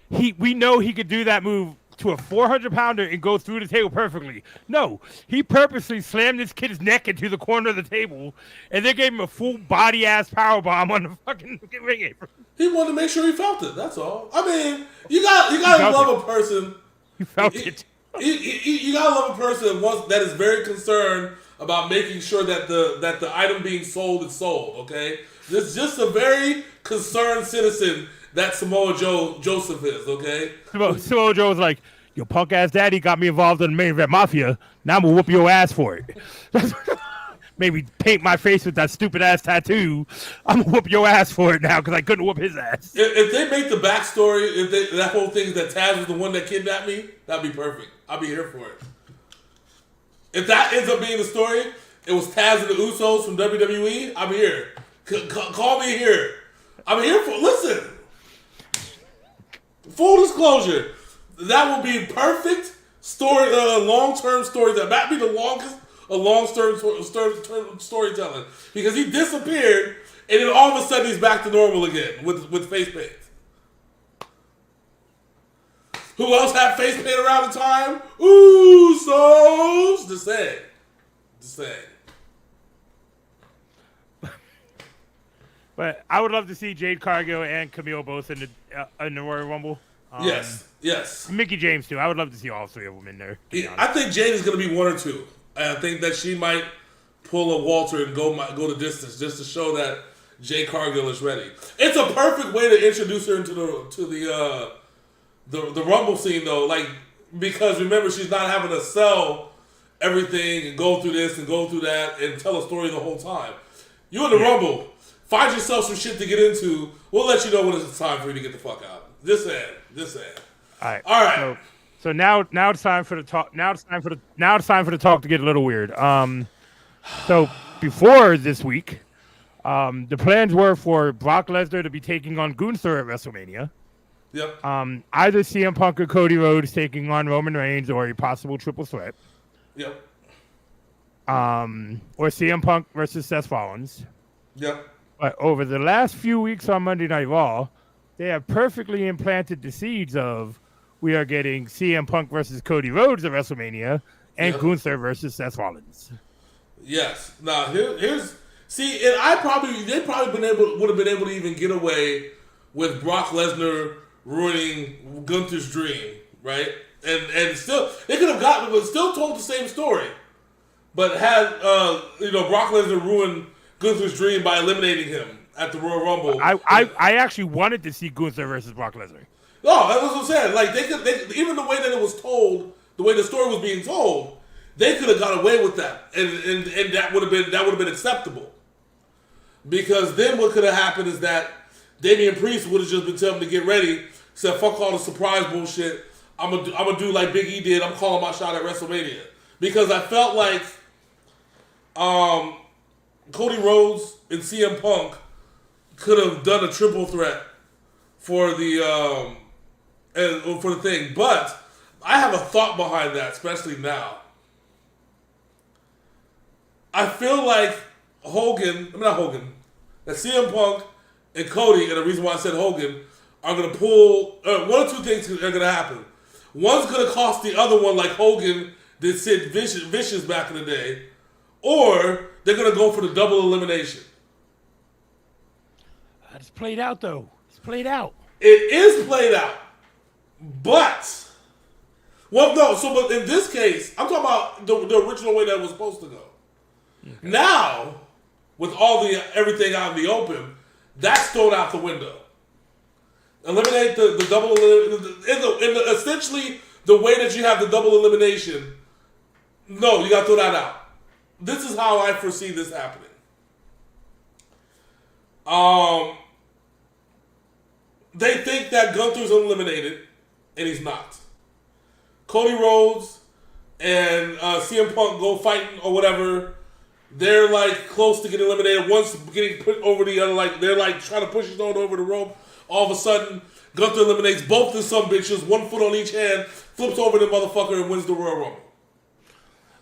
We know he could do that move to a 400-pounder and go through the table perfectly. No, he purposely slammed this kid's neck into the corner of the table, and they gave him a full body ass powerbomb on the fucking ring apron. He wanted to make sure he felt it. That's all. I mean, you gotta love a person. You felt it. You gotta love a person that is very concerned about making sure that the item being sold is sold. Okay, this is just a very concerned citizen that Samoa Joseph is. Okay, Samoa Joe was like, "Your punk ass daddy got me involved in the main event mafia. Now I'm gonna whoop your ass for it." maybe paint my face with that stupid ass tattoo. I'm gonna whoop your ass for it now because I couldn't whoop his ass. If they make the backstory, that whole thing that Taz was the one that kidnapped me, that'd be perfect. I'll be here for it. If that ends up being the story, it was Taz and the Usos from WWE, I'm here. Call me here. I'm here for. Listen. Full disclosure, that will be perfect story, long-term story. That might be the longest, long-term storytelling because he disappeared and then all of a sudden he's back to normal again with face paint. Who else had face paint around the time? Usos. Just saying. But I would love to see Jade Cargill and Camille both in the Royal Rumble. Yes. Mickey James too. I would love to see all three of them in there. I think Jade is going to be one or two. I think that she might pull a Walter and go the distance just to show that Jade Cargill is ready. It's a perfect way to introduce her into the Rumble scene though, like because remember she's not having to sell everything and go through this and go through that and tell a story the whole time. You in the Rumble. Find yourself some shit to get into. We'll let you know when it's time for you to get the fuck out. This end. All right. So now it's time for the talk. Now it's time for the talk to get a little weird. So before this week, the plans were for Brock Lesnar to be taking on Gunther at WrestleMania. Yep. Either CM Punk or Cody Rhodes taking on Roman Reigns or a possible triple threat. Yep. Or CM Punk versus Seth Rollins. Yep. But over the last few weeks on Monday Night Raw, they have perfectly implanted the seeds of we are getting CM Punk versus Cody Rhodes at WrestleMania and Gunther versus Seth Rollins. Yes. Now here's see, and they probably would have been able to even get away with Brock Lesnar ruining Gunther's dream, right? And still they could have still told the same story, but had Brock Lesnar ruin Gunther's dream by eliminating him at the Royal Rumble. I actually wanted to see Gunther versus Brock Lesnar. No, that's what I'm saying. Like they even the way that it was told, the way the story was being told, they could have got away with that, and that would have been acceptable. Because then what could have happened is that Damian Priest would have just been telling him to get ready, said fuck all the surprise bullshit. I'm gonna do like Big E did. I'm calling my shot at WrestleMania because I felt like Cody Rhodes and CM Punk could have done a triple threat for the thing, but I have a thought behind that, especially now. I feel like that CM Punk and Cody, and the reason why I said Hogan, are going to pull, one or two things are going to happen. One's going to cost the other one like Hogan did Sid Vicious back in the day, or they're going to go for the double elimination. It's played out, though. It's played out. It is played out. But in this case, I'm talking about the original way that it was supposed to go. Okay. Now, with everything out in the open, that's thrown out the window. Eliminate the double essentially the way that you have the double elimination. No, you got to throw that out. This is how I foresee this happening. They think that Gunther's eliminated, and he's not. Cody Rhodes and CM Punk go fighting or whatever. They're like close to getting eliminated. One's getting put over the other, like they're like trying to push his own over the rope. All of a sudden, Gunther eliminates both the some bitches, 1 foot on each hand, flips over the motherfucker and wins the Royal Rumble.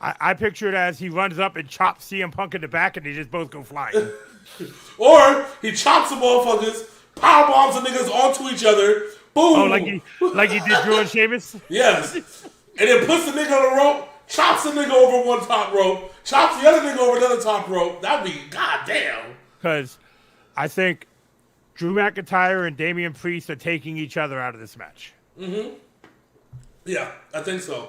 I picture it as he runs up and chops CM Punk in the back and they just both go flying. Or he chops the motherfuckers, power bombs the niggas onto each other. Boom. Oh, like he did Drew and Sheamus? Yes. And then puts the nigga on the rope, chops the nigga over one top rope, chops the other nigga over the other top rope. That'd be goddamn. Because I think Drew McIntyre and Damian Priest are taking each other out of this match. Mm-hmm. Yeah, I think so.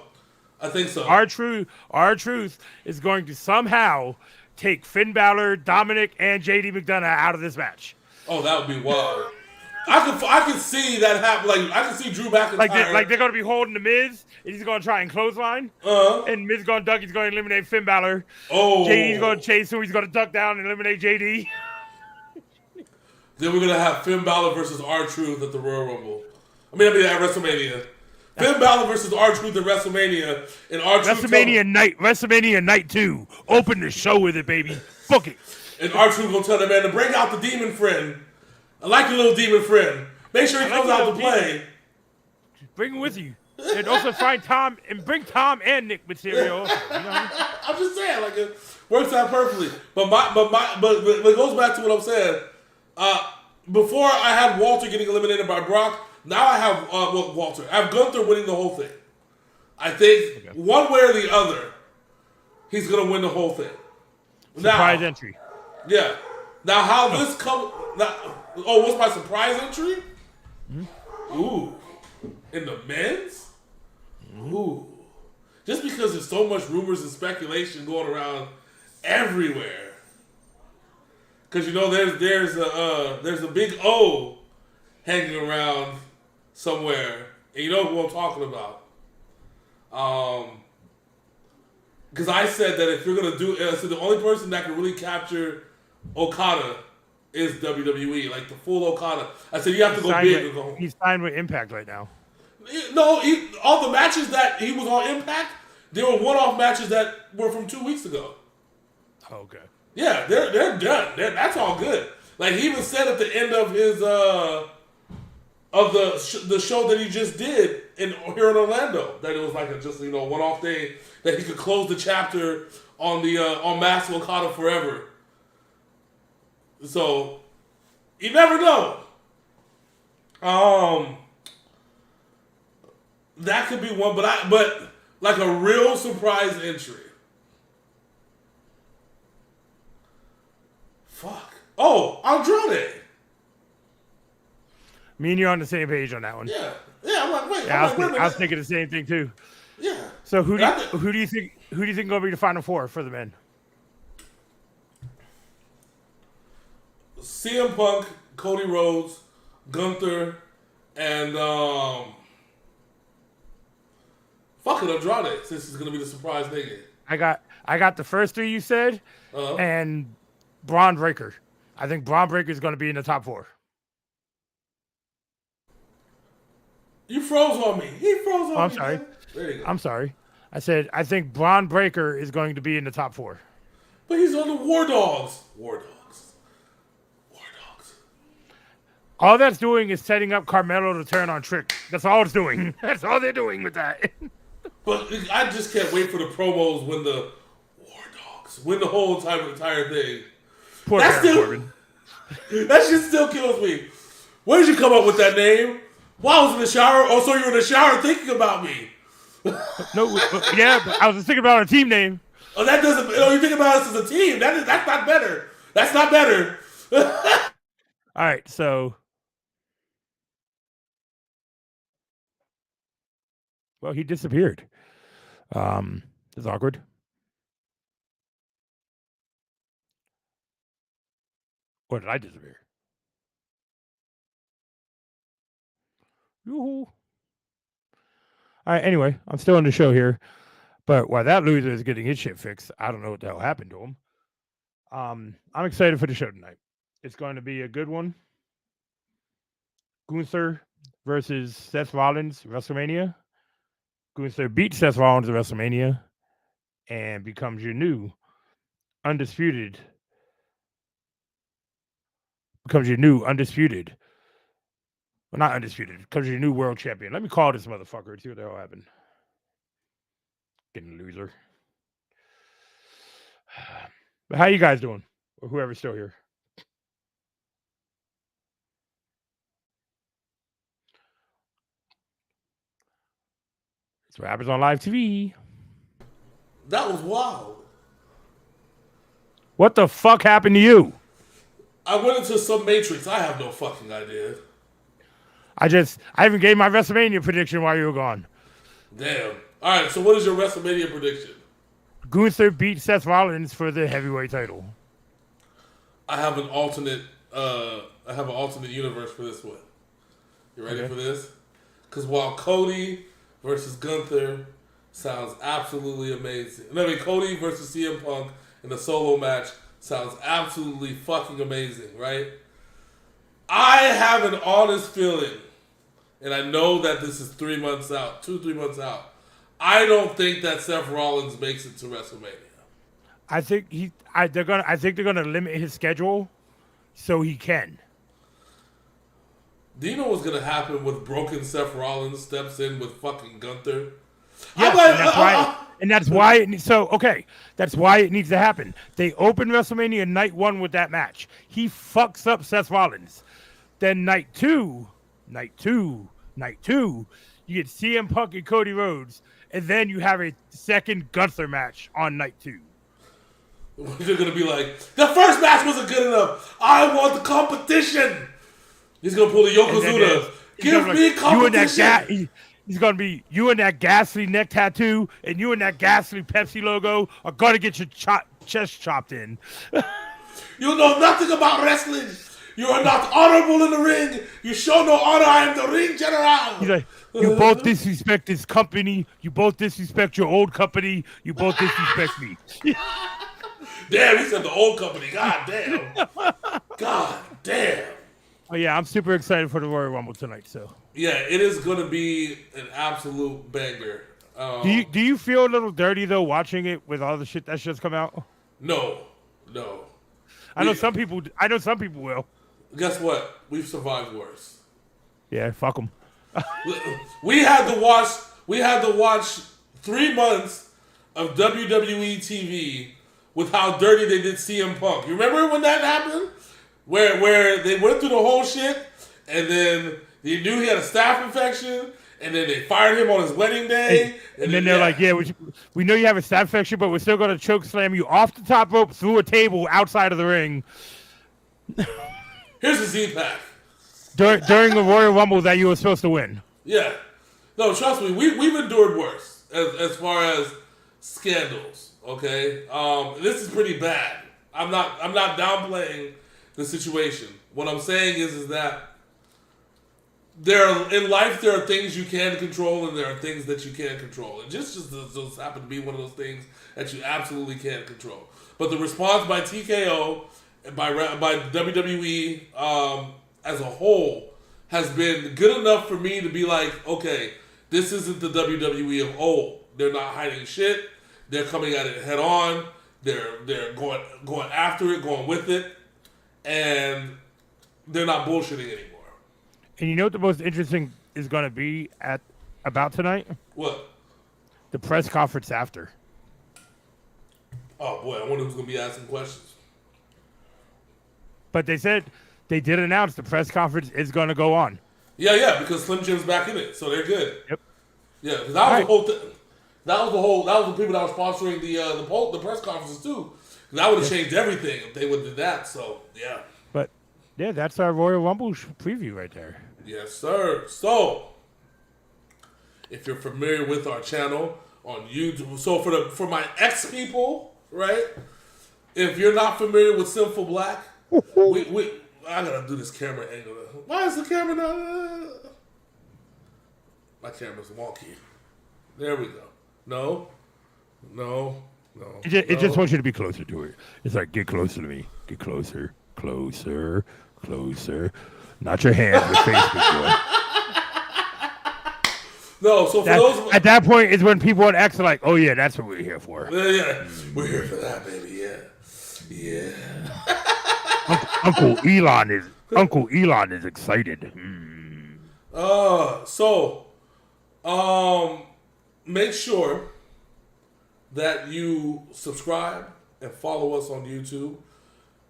Our truth is going to somehow take Finn Balor, Dominic, and JD McDonough out of this match. Oh, that would be wild. I can see that happen. Like I can see Drew McIntyre. Like they're gonna be holding the Miz, and he's gonna try and clothesline, and Miz gonna duck. He's gonna eliminate Finn Balor. Oh, JD's gonna chase him. He's gonna duck down and eliminate JD. Then we're gonna have Finn Balor versus R-Truth at the Royal Rumble. I mean at WrestleMania. Finn Balor versus R-Truth at WrestleMania, and R-Truth WrestleMania night 2. Open the show with it, baby. Book it. And R-Truth gonna tell the man to bring out the demon friend. I like your little demon friend. Make sure he comes out to play. Bring him with you. And also find Tom and bring Tom and Nick Mysterio. I'm just saying, like it works out perfectly. But it goes back to what I'm saying. Before I had Walter getting eliminated by Brock. Now I have Walter. I have Gunther winning the whole thing. I think one way or the other, he's gonna win the whole thing. Surprise entry. Yeah. Now how this comes? What's my surprise entry? Mm-hmm. Ooh, in the men's. Mm-hmm. Ooh, just because there's so much rumors and speculation going around everywhere. Because there's a big O hanging around somewhere, and you know who I'm talking about. Because I said that if you're gonna do, so the only person that can really capture Okada is WWE, like the full Okada. I said you have to go big. He's signed with Impact right now. No, all the matches that he was on Impact, they were one-off matches that were from 2 weeks ago. Oh, okay. Yeah, they're done. That's all good. Like he even said at the end of his the show that he just did here in Orlando that it was like a one-off thing that he could close the chapter on the on Master Okada forever. So you never know. That could be one, but like a real surprise entry. Fuck. Oh, Andrade. Me and you are on the same page on that one. Yeah. I'm like, wait. Yeah, I was thinking the same thing too. Yeah. So who do you think gonna be the final four for the men? CM Punk, Cody Rhodes, Gunther, and fucking Andrade, since he's gonna be the surprise nigga. I got the first three you said, and Braun Breaker. I think Braun Breaker is gonna be in the top four. You froze on me. He froze on me. I'm sorry. Man. There you go. I'm sorry. I said I think Braun Breaker is going to be in the top four. But he's on the War Dogs. War Dogs. All that's doing is setting up Carmelo to turn on Trick. That's all it's doing. That's all they're doing with that. But I just can't wait for the promos when the War Dogs win the whole entire thing. Poor Corbin. That shit still kills me. Where did you come up with that name? Well, I was in the shower. Oh, so you were in the shower thinking about me. No, yeah, but I was just thinking about a team name. Oh, that doesn't. Oh, you think about us as a team? That's not better. That's not better. All right, so. Well, he disappeared. It's awkward. Or did I disappear? Yoo-hoo. All right, anyway, I'm still on the show here. But while that loser is getting his shit fixed, I don't know what the hell happened to him. I'm excited for the show tonight. It's going to be a good one. Gunther versus Seth Rollins, WrestleMania. Gunther beats Seth Rollins at WrestleMania and becomes your new undisputed. Well, not undisputed. Becomes your new world champion. Let me call this motherfucker and see what the hell happened. Getting loser. But how you guys doing? Or whoever's still here. It's what happens on live TV. That was wild. What the fuck happened to you? I went into some Matrix. I have no fucking idea. I even gave my WrestleMania prediction while you were gone. Damn. All right, so what is your WrestleMania prediction? Gunther beat Seth Rollins for the heavyweight title. I have an alternate universe for this one. You ready for this? Because while Cody versus Gunther sounds absolutely amazing. Cody versus CM Punk in a solo match sounds absolutely fucking amazing, right? I have an honest feeling, and I know that this is 3 months out, 3 months out. I don't think that Seth Rollins makes it to WrestleMania. I think they're gonna limit his schedule so he can. Do you know what's gonna happen with broken Seth Rollins steps in with fucking Gunther? Yes, that's why it needs to happen. They open WrestleMania night 1 with that match. He fucks up Seth Rollins. Then night two, you get CM Punk and Cody Rhodes, and then you have a second Gunther match on night 2. They're gonna be like, the first match wasn't good enough. I want the competition. He's gonna pull the Yokozuna. Give me competition. He's gonna be you and that ghastly neck tattoo, and you and that ghastly Pepsi logo are gonna get your chest chopped in. You know nothing about wrestling. You are not honorable in the ring. You show no honor. I am the ring general. He's like, you both disrespect this company. You both disrespect your old company. You both disrespect me. Damn, he said the old company. God damn. God damn. Oh yeah, I'm super excited for the Royal Rumble tonight. So yeah, it is going to be an absolute banger. Do you feel a little dirty though watching it with all the shit that's just come out? No. I know some people will. Guess what? We've survived worse. Yeah, fuck them. We had to watch 3 months of WWE TV with how dirty they did CM Punk. You remember when that happened? Where they went through the whole shit, and then they knew he had a staph infection, and then they fired him on his wedding day. And then they're like, yeah, we know you have a staph infection, but we're still going to choke slam you off the top rope through a table outside of the ring. Here's the Z-Pack. During the Royal Rumble that you were supposed to win. Yeah. No, trust me, we've endured worse as far as scandals, okay? This is pretty bad. I'm not downplaying the situation. What I'm saying is that in life there are things you can control and there are things that you can't control. And just happen to be one of those things that you absolutely can't control. But the response by TKO and by WWE as a whole has been good enough for me to be like, okay, this isn't the WWE of old. They're not hiding shit. They're coming at it head on. They're going after it, going with it, and they're not bullshitting anymore. And you know what the most interesting is going to be about tonight? What? The press conference after. Oh boy, I wonder who's going to be asking questions. But they did announce the press conference is going to go on. Yeah, because Slim Jim's back in it, so they're good. Yep. Yeah, because that was the whole thing. That was the people that were sponsoring the press conferences too. That would have changed everything if they would have did that. So yeah. But yeah, that's our Royal Rumble preview right there. Yes, sir. So if you're familiar with our channel on YouTube, so for my ex people, right? If you're not familiar with Sinful Blaq, I gotta do this camera angle. Why is the camera not? My camera's wonky. There we go. No. It just wants you to be closer to it. It's like, get closer to me. Get closer. Not your hands, your face, boy. No, so for those... At that point is when people on X are like, oh yeah, that's what we're here for. Yeah. We're here for that, baby, yeah. Uncle Elon is excited. Make sure that you subscribe and follow us on YouTube.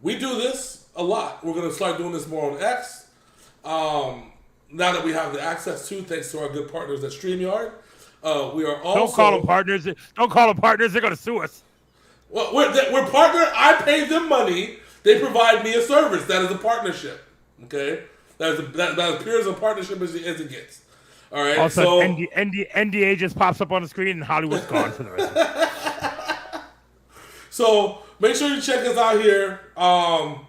We do this a lot. We're going to start doing this more on X. Now that we have the access to, thanks to our good partners at StreamYard. We are also... Don't call them partners. They're going to sue us. Well, we're partner. I pay them money. They provide me a service. That is a partnership. Okay? That is pure as a partnership as it gets. All right. Also, so NDA just pops up on the screen and Hollywood's gone for the rest of it. So make sure you check us out here. I'm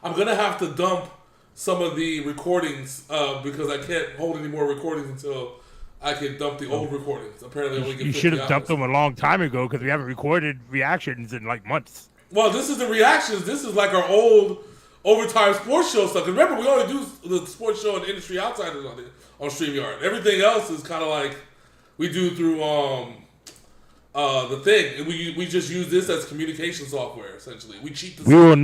gonna have to dump some of the recordings because I can't hold any more recordings until I can dump the old recordings. Apparently, I only get 50 You should have dumped hours. them a long time ago because we haven't recorded reactions in like months. Well, this is the reactions. This is like our old overtime sports show stuff. 'Cause remember, we only do the sports show and Industry Outsiders on StreamYard. Everything else is kind of like we do through the thing. And we just use this as communication software. Essentially, we cheat. We will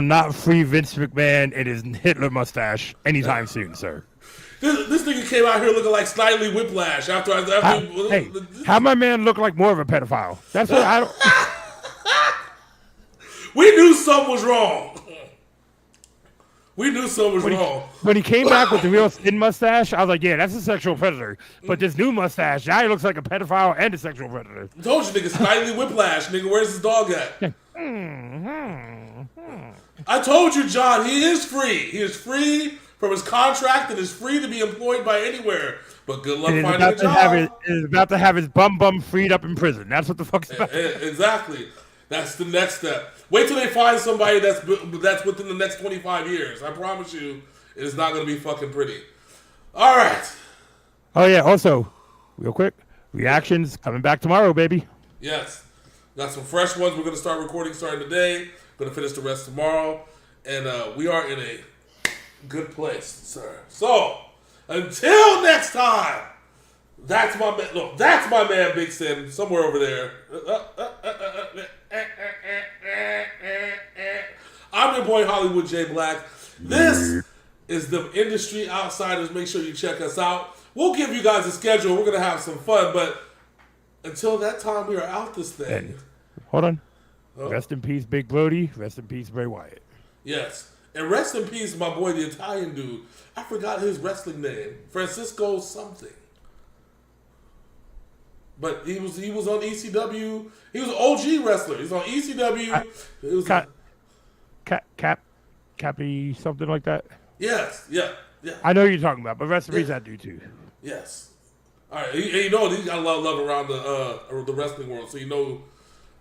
not free Vince McMahon and his Hitler mustache anytime soon, sir. This nigga came out here looking like Snidely Whiplash Hey, how my man look like more of a pedophile? That's what I don't. We knew something was wrong. We knew something was wrong. When he came back with the real thin mustache, I was like, yeah, that's a sexual predator. But this new mustache, now he looks like a pedophile and a sexual predator. I told you, nigga, Snidely Whiplash. Nigga, where's his dog at? I told you, John, he is free. He is free from his contract and is free to be employed by anywhere. But good luck finding a job. Is about to have his bum freed up in prison. That's what the fuck's about. Exactly. That's the next step. Wait till they find somebody that's within the next 25 years. I promise you, it is not going to be fucking pretty. All right. Oh, yeah. Also, real quick, reactions coming back tomorrow, baby. Yes. Got some fresh ones. We're going to start recording starting today. Going to finish the rest tomorrow. And we are in a good place, sir. So, until next time, that's my man. Look, that's my man, Big Sim, somewhere over there. I'm your boy, Hollywood J. Blaq. This is the Industry Outsiders. Make sure you check us out. We'll give you guys a schedule. We're going to have some fun. But until that time, we are out this thing. And, hold on. Rest in peace, Big Brody. Rest in peace, Bray Wyatt. Yes. And rest in peace, my boy, the Italian dude. I forgot his wrestling name. Francisco something. But he was on ECW. He was an OG wrestler. He's on ECW. Cappy, something like that. Yes, yeah. I know who you're talking about, but rest in peace, that dude too. Yes. All right, you know he's got a lot of love around the wrestling world. So you know,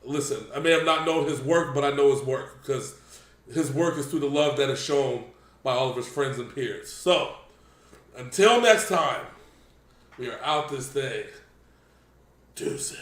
listen, I may have not known his work, but I know his work because his work is through the love that is shown by all of his friends and peers. So until next time, we are out this thing. Deuces.